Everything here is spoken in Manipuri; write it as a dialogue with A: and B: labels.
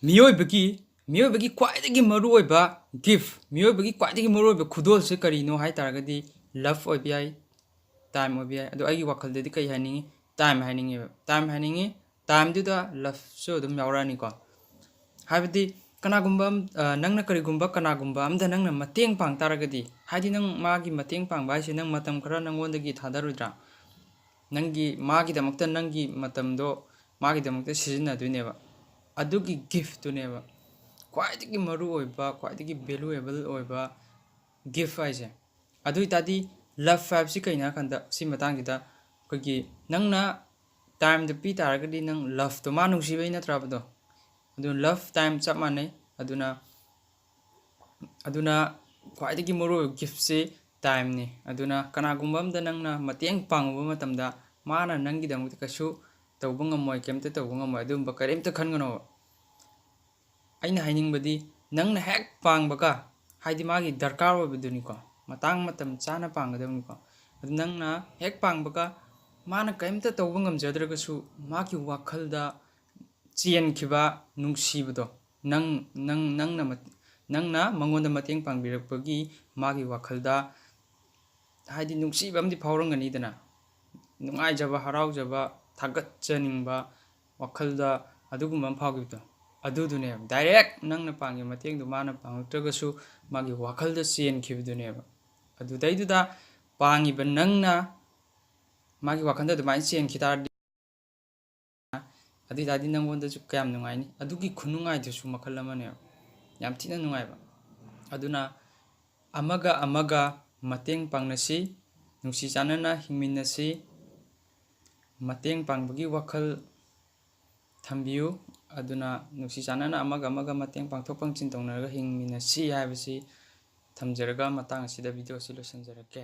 A: मियोबगी क्वाइदगी मरुओइबा गिफ्ट मियोबगी क्वाइदगी मरुओइबा खुदोल से करीनो हाय तारगदी लव ओइबा याय टाइम ओइबा याय अदो आइगी वाखलददी कई हानिंगी टाइम हानिंगी टाइम दुदा लव सो दुम यावरानी को हाबदी कनागुंबा नंगना करिगुंबा कनागुंबा अमदा नंगना मतेंग पांग तारगदी हाइदी नंग मागी मतेंग पांग बाइसे नंग मतम खरा नंगोंदगी थादारुद्रा नंगी मागी दमक्ता नंगी मतमदो मागी दमक्ता सिजनदुनेबा अदुगी गिफ्ट तुनेबा क्वाइदगी मरु ओइबा क्वाइदगी वैल्यूएबल ओइबा गिफ्ट हाइसे अदुई तादी लव फाइव से कहीं खंदा सी मतंगदा कोई नंगना टाइम द पी तारगदी नंग लव तो मा नुंसीबै नत्राबदो अदु लव टाइम चप मानै अदुना क्वाइदगी मरु गिफ्ट से टाइम ने अदुना कनागुंबा अमदा नंगना मतेंग पांगुबा मतमदा माना नंगी दमक्ता कछु तौबा ngमोय केमते तौबा ngमोय अदुंबा करेमते खनगनो अइना हाइनिंगबदी नंगना हेक पांगबका हाइदी मागी दरकार ओइबदुनिको मतंग मतम चाना पांगदबनिको अदु नंगना हेक पांगबका माना केमते तौबा ngमजद्रगसु मागी वाखलदा चेनखिबा नुंसीबदो नंगना मंगोंदा मतेंग पांगबिरकपगी मागी वाखलदा हाइदी नुंसीबा अमदि फावरंगनीदना नुंगाइजबा हराउजबा थागतचनिंगबा वाखलदा अदुगुंबा फावगिबदो अदुदुने डायरेक्ट नंगना पांगे मतेंग दु माना पांगत्रगसु मागी वाखलदा चेनखिबदुनेबा अदुदैदुदा पांगिबा नंगना मागी वाखलदा दुमाइ चेनखितारदि अदुई दादी नंगोंदसु कयाम नुंगाइनी अदुगी खुनुंगाइदसु मखल अमने याम थिना नुंगाइबा अदुना अमगा मतेंग पांगनसी नुंसी चानना हिंगमिनसी मतेंग पांगबगी वाखल थंबियु अदुना नुंसी चानना अमगा मतेंग पांगथोक पांगचिन तौनरगा हिंगमिनसी हाइबसी थमजरगा मतंग असिदा वीडियो सि लोइसनजरके।